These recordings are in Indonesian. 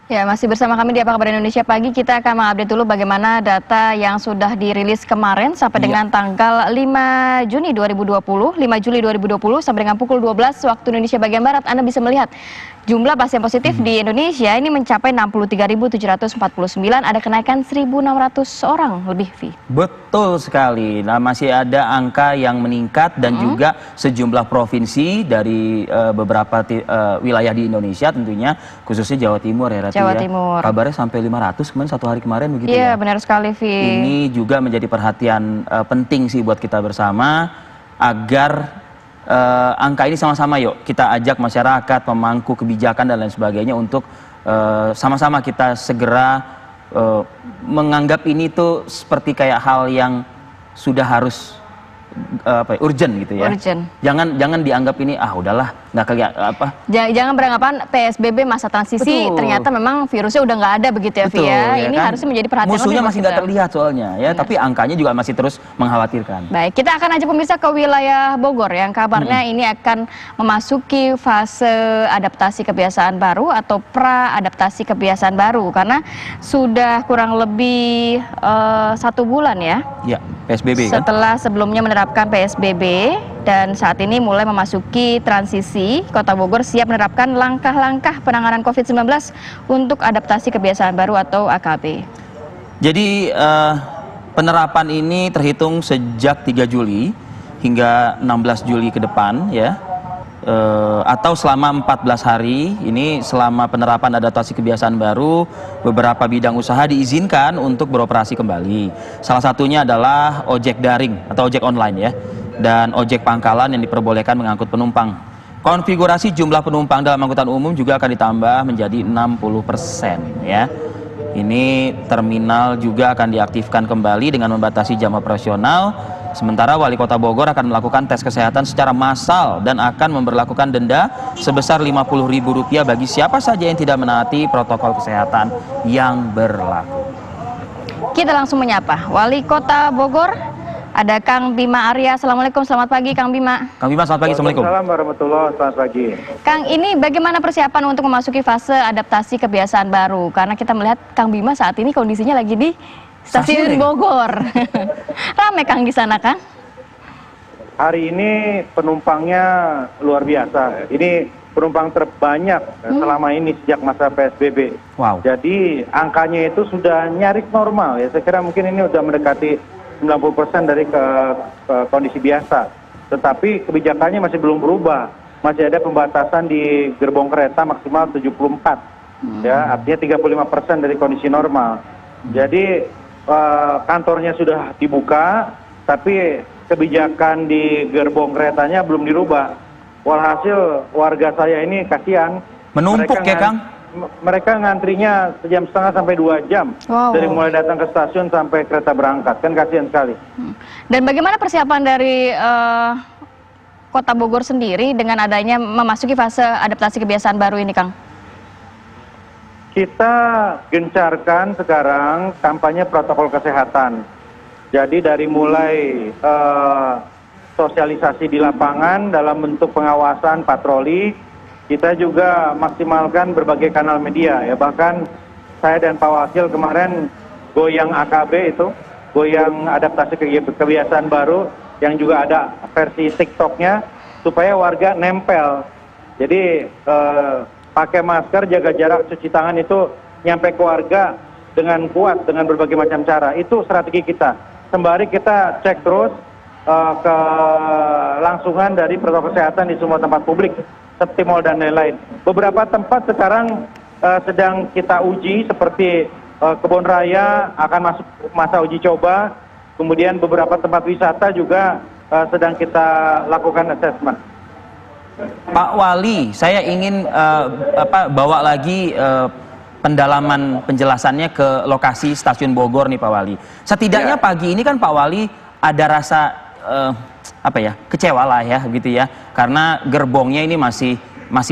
Ya, masih bersama kami di Apa Kabar Indonesia Pagi. Kita akan mengupdate dulu bagaimana data yang sudah dirilis kemarin sampai dengan tanggal 5 Juni 2020, 5 Juli 2020 sampai dengan pukul 12 waktu Indonesia bagian Barat. Anda bisa melihat jumlah pasien positif di Indonesia ini mencapai 63.749, ada kenaikan 1.600 orang lebih, Vi. Betul sekali. Nah, masih ada angka yang meningkat dan juga sejumlah provinsi dari beberapa wilayah di Indonesia tentunya, khususnya Jawa Timur ya, Rati, Jawa ya. Timur. Kabarnya sampai 500 kemarin satu hari kemarin begitu ya. Iya, benar sekali, Vi. Ini juga menjadi perhatian penting sih buat kita bersama agar angka ini sama-sama yuk kita ajak masyarakat, pemangku kebijakan dan lain sebagainya untuk sama-sama kita segera menganggap ini tuh seperti kayak hal yang sudah harus urgent gitu ya. Urgent. Jangan dianggap ini udahlah nggak kayak apa. Jangan beranggapan PSBB masa transisi. Betul. Ternyata memang virusnya udah nggak ada begitu ya, Vi. Ini kan? harusnya menjadi perhatian. Musuhnya masih nggak terlihat soalnya ya, tapi angkanya juga masih terus mengkhawatirkan. Baik, kita akan ajak pemirsa ke wilayah Bogor yang kabarnya ini akan memasuki fase adaptasi kebiasaan baru atau pra-adaptasi kebiasaan baru karena sudah kurang lebih 1 bulan ya. Ya, PSBB kan? Setelah sebelumnya menerapkan PSBB dan saat ini mulai memasuki transisi, Kota Bogor siap menerapkan langkah-langkah penanganan COVID-19 untuk adaptasi kebiasaan baru atau AKB. Jadi penerapan ini terhitung sejak 3 Juli hingga 16 Juli ke depan ya, atau selama 14 hari. Ini selama penerapan adaptasi kebiasaan baru, beberapa bidang usaha diizinkan untuk beroperasi kembali. Salah satunya adalah ojek daring atau ojek online ya, dan ojek pangkalan yang diperbolehkan mengangkut penumpang. Konfigurasi jumlah penumpang dalam angkutan umum juga akan ditambah menjadi 60% ya. Ini terminal juga akan diaktifkan kembali dengan membatasi jam operasional. Sementara Wali Kota Bogor akan melakukan tes kesehatan secara massal dan akan memberlakukan denda sebesar Rp50.000 bagi siapa saja yang tidak menaati protokol kesehatan yang berlaku. Kita langsung menyapa Wali Kota Bogor, ada Kang Bima Arya. Assalamualaikum, selamat pagi Kang Bima. Kang Bima, selamat pagi. Assalamualaikum. Assalamualaikum warahmatullahi wabarakatuh, selamat pagi. Kang, ini bagaimana persiapan untuk memasuki fase adaptasi kebiasaan baru? Karena kita melihat Kang Bima saat ini kondisinya lagi di Stasiun Bogor. Ramai Kang di sana, Kang? Hari ini penumpangnya luar biasa. Ini penumpang terbanyak selama ini sejak masa PSBB. Wow. Jadi angkanya itu sudah nyaris normal ya. Saya kira mungkin ini sudah mendekati 90% dari ke kondisi biasa. Tetapi kebijakannya masih belum berubah. Masih ada pembatasan di gerbong kereta maksimal 74. Ya, artinya 35% dari kondisi normal. Jadi kantornya sudah dibuka, tapi kebijakan di gerbong keretanya belum dirubah. Walhasil warga saya ini kasihan. Menumpuk ya, Kang? Mereka ngantrinya 1,5 jam sampai 2 jam. Wow. Dari mulai datang ke stasiun sampai kereta berangkat. Kan kasihan sekali. Dan bagaimana persiapan dari Kota Bogor sendiri dengan adanya memasuki fase adaptasi kebiasaan baru ini, Kang? Kita gencarkan sekarang kampanye protokol kesehatan. Jadi dari mulai sosialisasi di lapangan dalam bentuk pengawasan, patroli, kita juga maksimalkan berbagai kanal media ya. Bahkan saya dan Pak Wakil kemarin goyang AKB itu, goyang adaptasi kebiasaan baru yang juga ada versi TikToknya supaya warga nempel. Jadi pakai masker, jaga jarak, cuci tangan itu nyampe ke warga dengan kuat, dengan berbagai macam cara. Itu strategi kita. Sembari kita cek terus kelangsungan dari protokol kesehatan di semua tempat publik, seperti mal dan lain-lain. Beberapa tempat sekarang sedang kita uji, seperti Kebun Raya akan masuk masa uji coba. Kemudian beberapa tempat wisata juga sedang kita lakukan assessment. Pak Wali, saya ingin bawa lagi pendalaman penjelasannya ke lokasi Stasiun Bogor nih Pak Wali. Setidaknya pagi ini kan Pak Wali ada rasa kecewa lah ya gitu ya, karena gerbongnya ini masih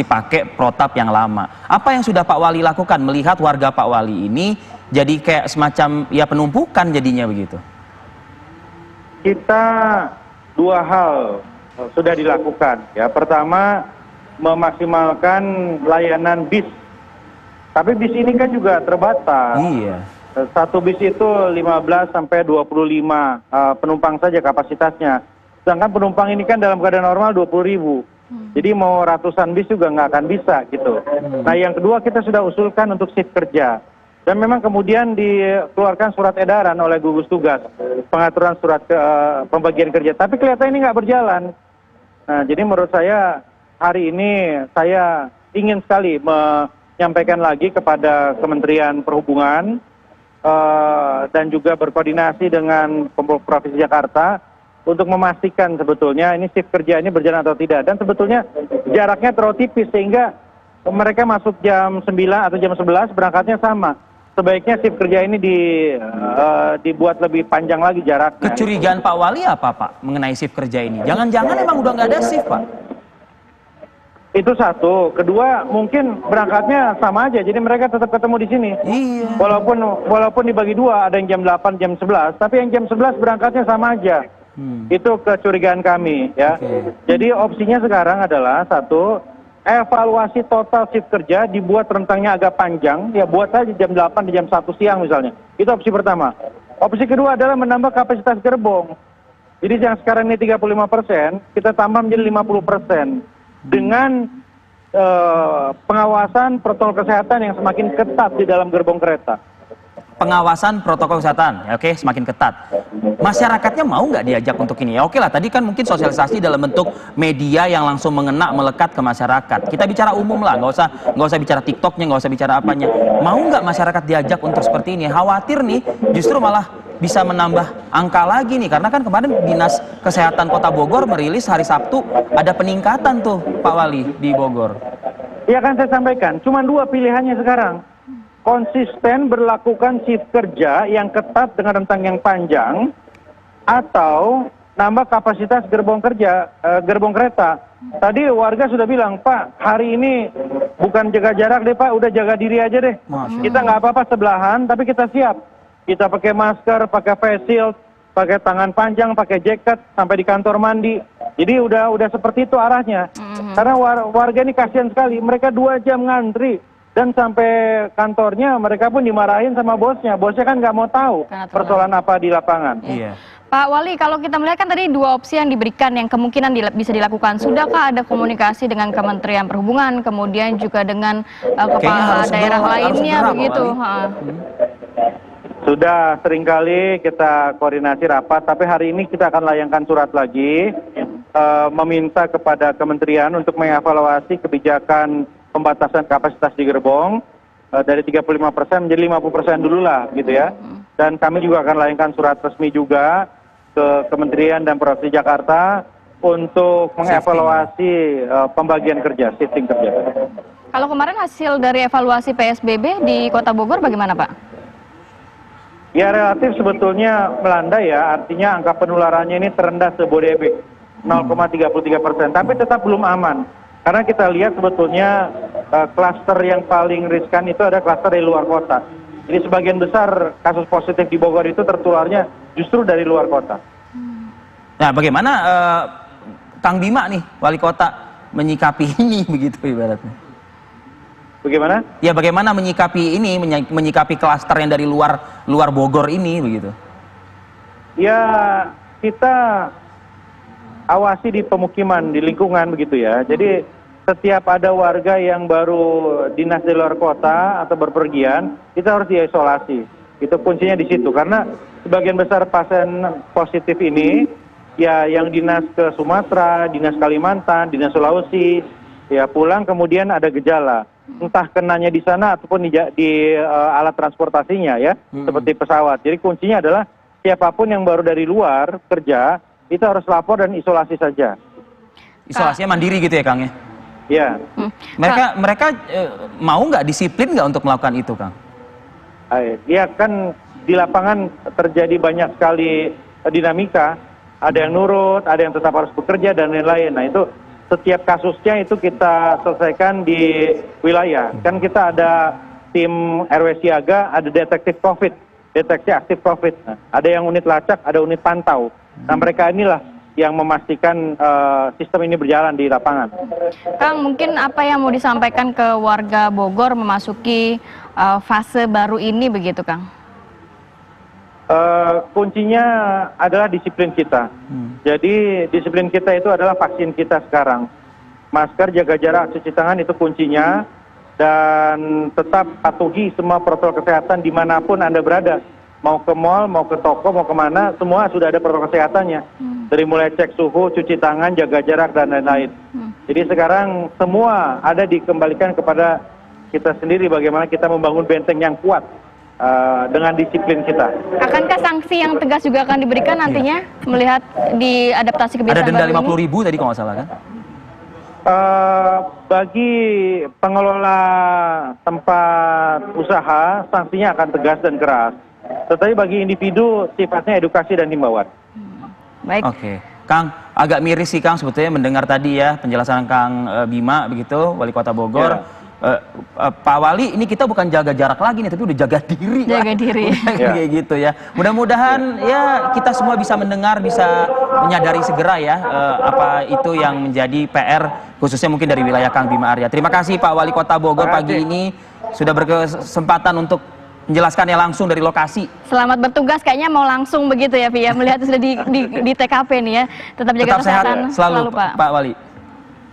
pakai protap yang lama. Apa yang sudah Pak Wali lakukan melihat warga Pak Wali ini jadi kayak semacam ya penumpukan jadinya begitu? Kita dua hal sudah dilakukan ya. Pertama, memaksimalkan layanan bis Tapi bis ini kan juga terbatas. Iya. Satu bis itu 15 sampai 25 penumpang saja kapasitasnya. Sedangkan penumpang ini kan dalam keadaan normal 20.000. Jadi mau ratusan bis juga nggak akan bisa gitu. Nah yang kedua kita sudah usulkan untuk shift kerja. Dan memang kemudian dikeluarkan surat edaran oleh gugus tugas. Pengaturan surat pembagian kerja. Tapi kelihatan ini nggak berjalan. Nah jadi menurut saya hari ini saya ingin sekali menyampaikan lagi kepada Kementerian Perhubungan dan juga berkoordinasi dengan Provinsi Jakarta untuk memastikan sebetulnya ini shift kerja ini berjalan atau tidak. Dan sebetulnya jaraknya terlalu tipis sehingga mereka masuk jam 9 atau jam 11 berangkatnya sama. Sebaiknya shift kerja ini dibuat lebih panjang lagi jaraknya. Kecurigaan Pak Wali apa Pak mengenai shift kerja ini? Jangan-jangan emang udah nggak ada shift Pak? Itu satu. Kedua, mungkin berangkatnya sama aja. Jadi mereka tetap ketemu di sini. Iya. Walaupun dibagi dua, ada yang jam 8, jam 11. Tapi yang jam 11 berangkatnya sama aja. Itu kecurigaan kami ya. Jadi opsinya sekarang adalah satu, evaluasi total shift kerja dibuat rentangnya agak panjang. Ya buat saja jam 8 di jam 1 siang misalnya. Itu opsi pertama. Opsi kedua adalah menambah kapasitas gerbong. Jadi yang sekarang ini 35%, kita tambah menjadi 50%. Dengan pengawasan protokol kesehatan yang semakin ketat di dalam gerbong kereta. Pengawasan protokol kesehatan, ya, oke, semakin ketat. Masyarakatnya mau nggak diajak untuk ini? Ya oke lah, tadi kan mungkin sosialisasi dalam bentuk media yang langsung mengena, melekat ke masyarakat. Kita bicara umum lah, nggak usah bicara TikToknya, nggak usah bicara apanya. Mau nggak masyarakat diajak untuk seperti ini? Khawatir nih, justru malah bisa menambah angka lagi nih, karena kan kemarin Dinas Kesehatan Kota Bogor merilis hari Sabtu ada peningkatan tuh Pak Wali di Bogor. Iya kan saya sampaikan, cuma dua pilihannya sekarang. Konsisten berlakukan shift kerja yang ketat dengan rentang yang panjang, atau nambah kapasitas gerbong kereta. Tadi warga sudah bilang, Pak, hari ini bukan jaga jarak deh Pak, udah jaga diri aja deh. Kita nggak apa-apa sebelahan, tapi kita siap. Kita pakai masker, pakai face shield, pakai tangan panjang, pakai jaket, sampai di kantor mandi. Jadi udah seperti itu arahnya. Karena warga ini kasihan sekali, mereka 2 jam ngantri. Dan sampai kantornya mereka pun dimarahin sama bosnya. Bosnya kan nggak mau tahu persoalan apa di lapangan. Iya. Pak Wali, kalau kita melihat kan tadi 2 opsi yang diberikan yang kemungkinan bisa dilakukan. Sudahkah ada komunikasi dengan Kementerian Perhubungan, kemudian juga dengan kepala daerah lainnya begitu? Sudah seringkali kita koordinasi rapat, tapi hari ini kita akan layangkan surat lagi meminta kepada kementerian untuk mengevaluasi kebijakan pembatasan kapasitas di gerbong dari 35% menjadi 50% dulu lah gitu ya. Dan kami juga akan layangkan surat resmi juga ke Kementerian dan Provinsi Jakarta untuk mengevaluasi pembagian kerja, shifting kerja. Kalau kemarin hasil dari evaluasi PSBB di Kota Bogor bagaimana Pak? Ya relatif sebetulnya melandai ya, artinya angka penularannya ini terendah se-Bodebek 0,33%, tapi tetap belum aman. Karena kita lihat sebetulnya klaster yang paling riskan itu ada klaster di luar kota. Jadi sebagian besar kasus positif di Bogor itu tertularnya justru dari luar kota. Nah bagaimana Kang Bima nih, Wali Kota, menyikapi ini begitu ibaratnya? Bagaimana? Ya bagaimana menyikapi ini, menyikapi klaster yang dari luar Bogor ini begitu? Ya kita awasi di pemukiman, di lingkungan begitu ya. Jadi setiap ada warga yang baru dinas di luar kota atau berpergian, kita harus diisolasi. Itu kuncinya di situ. Karena sebagian besar pasien positif ini, ya yang dinas ke Sumatera, dinas Kalimantan, dinas Sulawesi, ya pulang kemudian ada gejala. Entah kenanya di sana ataupun di alat transportasinya ya, seperti pesawat. Jadi kuncinya adalah siapapun yang baru dari luar kerja, itu harus lapor dan isolasi saja. Isolasinya mandiri gitu ya Kang ya? Ya. Mereka mau nggak disiplin nggak untuk melakukan itu Kang? Ya kan di lapangan terjadi banyak sekali dinamika. Ada yang nurut, ada yang tetap harus bekerja dan lain-lain. Nah itu setiap kasusnya itu kita selesaikan di wilayah. Kan kita ada tim RW Siaga, ada detektif COVID, deteksi aktif COVID. Nah, ada yang unit lacak, ada unit pantau. Nah mereka inilah yang memastikan sistem ini berjalan di lapangan. Kang, mungkin apa yang mau disampaikan ke warga Bogor memasuki fase baru ini begitu, Kang? Kuncinya adalah disiplin kita. Jadi disiplin kita itu adalah vaksin kita sekarang. Masker, jaga jarak, cuci tangan itu kuncinya. Dan tetap patuhi semua protokol kesehatan dimanapun Anda berada. Mau ke mall, mau ke toko, mau kemana, semua sudah ada protokol kesehatannya. Dari mulai cek suhu, cuci tangan, jaga jarak, dan lain-lain. Jadi sekarang semua ada dikembalikan kepada kita sendiri bagaimana kita membangun benteng yang kuat dengan disiplin kita. Akankah sanksi yang tegas juga akan diberikan nantinya melihat di adaptasi kebiasaan Ada denda baru ini? 50.000 tadi kalau nggak salah kan? Bagi pengelola tempat usaha, sanksinya akan tegas dan keras. Tetapi bagi individu, sifatnya edukasi dan himbauan. Baik. Oke. Kang, agak miris sih Kang sebetulnya mendengar tadi ya penjelasan Kang Bima begitu, Wali Kota Bogor. Pak Wali, ini kita bukan jaga jarak lagi nih, tapi udah jaga diri. Jaga diri. Kayak gitu ya. Mudah-mudahan ya kita semua bisa mendengar, bisa menyadari segera ya apa itu yang menjadi PR khususnya mungkin dari wilayah Kang Bima Arya. Terima kasih Pak Wali Kota Bogor pagi ini sudah berkesempatan untuk menjelaskannya langsung dari lokasi. Selamat bertugas, kayaknya mau langsung begitu ya, Vi ya, melihat sudah di TKP nih ya. Tetap jaga Tetap sehat kesehatan selalu Pak. Pak Wali.